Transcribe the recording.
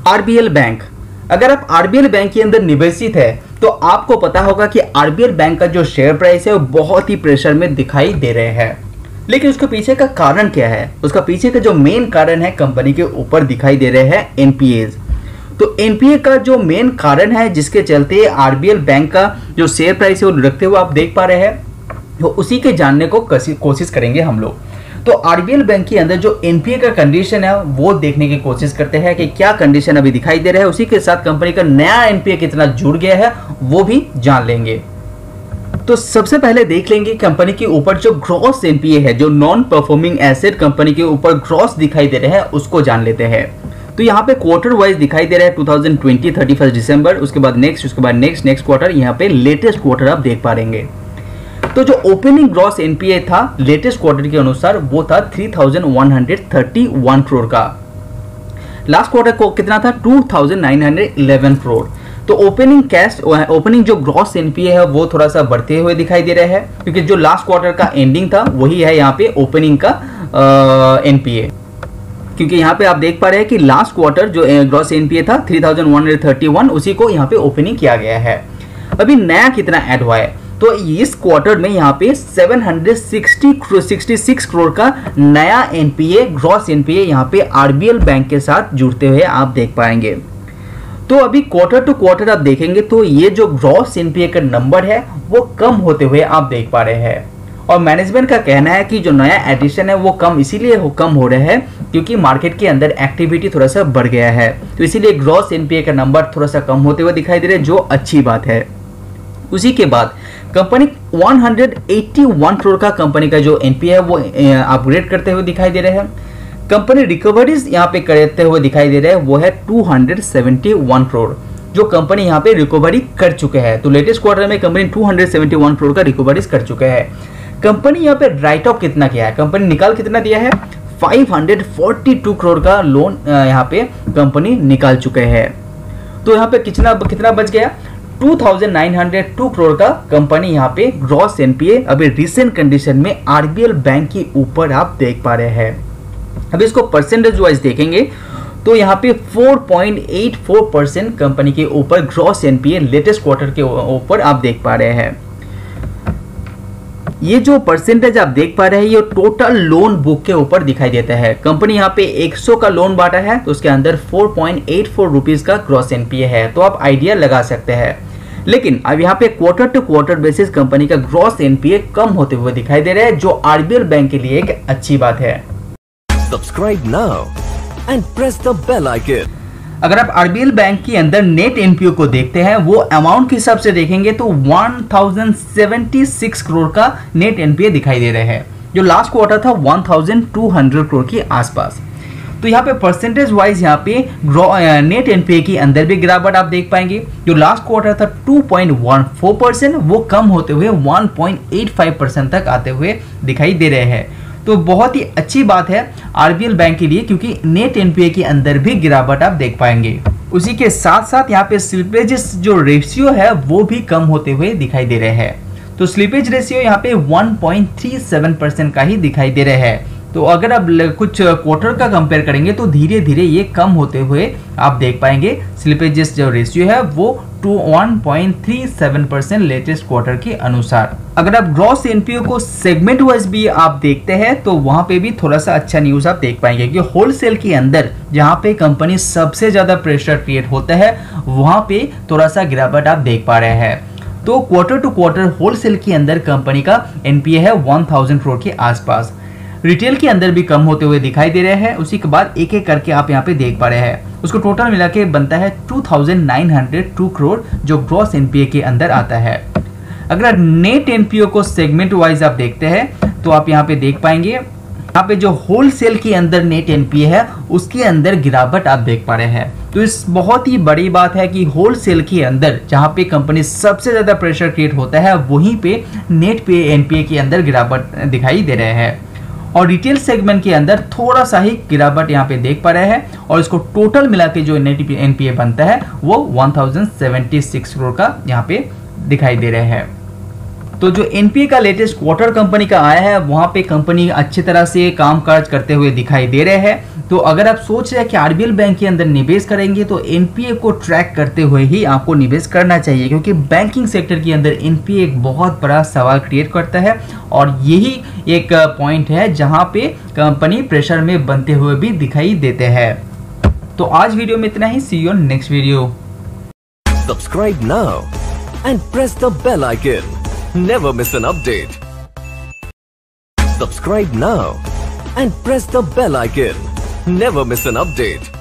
RBL bank. अगर आप RBL bank के अंदर निवेशित है तो आपको पता होगा कि आरबीएल बैंक का जो शेयर प्राइस है वो बहुत ही प्रेशर में दिखाई दे रहे हैं। लेकिन उसके पीछे का कारण क्या है? उसका पीछे का जो मेन कारण है कंपनी के ऊपर दिखाई दे रहे हैं एनपीएज। तो एनपीए का जो मेन कारण है जिसके चलते आरबीएल बैंक का जो शेयर प्राइस है वो रखते हुए आप देख पा रहे हैं, तो उसी के जानने को कोशिश करेंगे हम लोग। तो आरबीएल बैंक के अंदर जो एनपीए का कंडीशन है वो देखने की कोशिश करते हैं कि क्या कंडीशन अभी दिखाई दे रहा है। उसी के साथ कंपनी का नया एनपीए कितना जुड़ गया है वो भी जान लेंगे। तो सबसे पहले देख लेंगे कंपनी के ऊपर जो ग्रॉस एनपीए है, जो नॉन परफॉर्मिंग एसेट कंपनी के ऊपर ग्रॉस दिखाई दे रहे हैं उसको जान लेते हैं। तो यहाँ पे क्वार्टर वाइज दिखाई दे रहा है 2020 31 दिसंबर, उसके बाद नेक्स्ट, उसके बाद नेक्स्ट क्वार्टर, यहाँ पे लेटेस्ट क्वार्टर आप देख पा रहेंगे। तो जो ओपनिंग ग्रॉस एनपीए था लेटेस्ट क्वार्टर के अनुसार वो था 3131 करोड़ का। लास्ट क्वार्टर को कितना था? 2911 करोड़। तो ओपनिंग जो ग्रॉस एनपीए है वो थोड़ा सा बढ़ते हुए दिखाई दे रहा है, क्योंकि जो लास्ट क्वार्टर का एंडिंग था वही है यहाँ पे ओपनिंग का एनपीए। क्योंकि यहाँ पे आप देख पा रहे हैं कि लास्ट क्वार्टर जो ग्रॉस एनपीए था 3131, उसी को यहाँ पे ओपनिंग किया गया है। अभी नया कितना ऐड हुआ है? तो इस क्वार्टर में यहाँ पे 766 करोड़ का नया एनपीए, ग्रॉस एनपीए यहाँ पे आरबीएल बैंक के साथ जुड़ते हुए आप देख पाएंगे। तो अभी क्वार्टर टू क्वार्टर आप देखेंगे तो ये जो ग्रॉस एनपीए का नंबर है वो कम होते हुए आप देख पा रहे हैं। और मैनेजमेंट का कहना है कि जो नया एडिशन है वो कम इसीलिए कम हो रहा है क्योंकि मार्केट के अंदर एक्टिविटी थोड़ा सा बढ़ गया है, तो इसीलिए ग्रॉस एनपीए का नंबर थोड़ा सा कम होते हुए दिखाई दे रहा है, जो अच्छी बात है। उसी के बाद कंपनी 181 करोड़ का कंपनी का जो एनपीए है वो अपग्रेड करते हुए दिखाई दे रहे हैं। कंपनी रिकवरीज यहाँ पे करते हुए दिखाई दे रहे हैं, वो है 271 करोड़ जो कंपनी यहाँ पे रिकवरी कर चुके हैं। तो लेटेस्ट क्वार्टर में कंपनी 271 करोड़ का रिकवरीज कर चुके हैं। कंपनी यहाँ पे राइट ऑफ कितना किया है? कंपनी निकाल कितना दिया है? 542 करोड़ का लोन यहाँ पे कंपनी निकाल चुके हैं। तो यहाँ पे कितना बच गया? 2902 करोड़ का कंपनी यहाँ पे ग्रॉस एनपीए अभी रिसेंट कंडीशन में आरबीएल बैंक के ऊपर आप देख पा रहे हैं। अभी इसको परसेंटेज वाइज देखेंगे तो यहाँ पे 4.84% कंपनी के ऊपर ग्रॉस एनपीए लेटेस्ट क्वार्टर के ऊपर आप देख पा रहे हैं। ये जो परसेंटेज आप देख पा रहे हैं ये टोटल लोन बुक के ऊपर दिखाई देता है। कंपनी यहाँ पे 100 का लोन बांटा है तो उसके अंदर 4.84 रुपीज का ग्रॉस एनपीए है, तो आप आइडिया लगा सकते हैं। लेकिन अब यहाँ पे quarter to quarter basis company का ग्रॉस एनपीए कम होते हुए दिखाई दे रहा है, जो आरबीएल बैंक के लिए एक अच्छी बात है। Subscribe now and press the bell icon. अगर आप आरबीएल बैंक के अंदर नेट एनपीओ को देखते हैं वो अमाउंट के हिसाब से देखेंगे तो 1076 करोड़ का नेट एनपीए दिखाई दे रहे हैं, जो लास्ट क्वार्टर था 1200 करोड़ के आसपास। तो यहाँ पे परसेंटेज वाइज यहाँ पे नेट एनपीए के अंदर भी गिरावट आप देख पाएंगे। जो लास्ट क्वार्टर था 2.14% वो कम होते हुए 1.85% तक आते हुए दिखाई दे रहे हैं। तो बहुत ही अच्छी बात है आरबीएल बैंक के लिए, क्योंकि नेट एनपीए के अंदर भी गिरावट आप देख पाएंगे। उसी के साथ साथ यहाँ पे स्लिपेजेस जो रेशियो है वो भी कम होते हुए दिखाई दे रहे हैं। तो स्लिपेज रेशियो यहाँ पे 1.37% का ही दिखाई दे रहे हैं। तो अगर आप कुछ क्वार्टर का कंपेयर करेंगे तो धीरे धीरे ये कम होते हुए आप देख पाएंगे। स्लिपेजेस जो रेशियो है वो 1.37% लेटेस्ट क्वार्टर के अनुसार। अगर आप ग्रॉस एनपीओ को सेगमेंट वाइज भी आप देखते हैं तो वहां पे भी थोड़ा सा अच्छा न्यूज आप देख पाएंगे कि होलसेल के अंदर जहां पे कंपनी सबसे ज्यादा प्रेशर क्रिएट होता है वहां पे थोड़ा सा गिरावट आप देख पा रहे हैं। तो क्वार्टर टू क्वार्टर होलसेल के अंदर कंपनी का एनपीए है 1000 करोड़ के आसपास। रिटेल के अंदर भी कम होते हुए दिखाई दे रहे हैं। उसी के बाद एक एक करके आप यहाँ पे देख पा रहे हैं। उसको टोटल मिला के बनता है 2902 करोड़ जो ग्रॉस एनपीए के अंदर आता है। अगर नेट एनपीओ को सेगमेंट वाइज आप देखते हैं तो आप यहाँ पे देख पाएंगे, यहाँ पे जो होलसेल के अंदर नेट एनपीए है उसके अंदर गिरावट आप देख पा रहे हैं। तो इस बहुत ही बड़ी बात है कि होलसेल के अंदर जहाँ पे कंपनी सबसे ज्यादा प्रेशर क्रिएट होता है वहीं पे नेट पे एनपीए के अंदर गिरावट दिखाई दे रहे हैं। और रिटेल सेगमेंट के अंदर थोड़ा सा ही गिरावट यहाँ पे देख पा रहे हैं। और इसको टोटल मिला के जो नेट एनपीए बनता है वो 1076 करोड़ का यहाँ पे दिखाई दे रहे हैं। तो जो एनपीए का लेटेस्ट क्वार्टर कंपनी का आया है, वहां पे कंपनी अच्छी तरह से कामकाज करते हुए दिखाई दे रहे हैं। तो अगर आप सोच रहे हैं कि आरबीएल बैंक के अंदर निवेश करेंगे तो एनपीए को ट्रैक करते हुए ही आपको निवेश करना चाहिए, क्योंकि बैंकिंग सेक्टर के अंदर एनपीए एक बहुत बड़ा सवाल क्रिएट करता है और यही एक पॉइंट है जहां पे कंपनी प्रेशर में बनते हुए भी दिखाई देते हैं। तो आज वीडियो में इतना ही। See you on next video. Subscribe now and press the bell icon. Never miss an update. Subscribe now and press the bell icon. Never miss an update.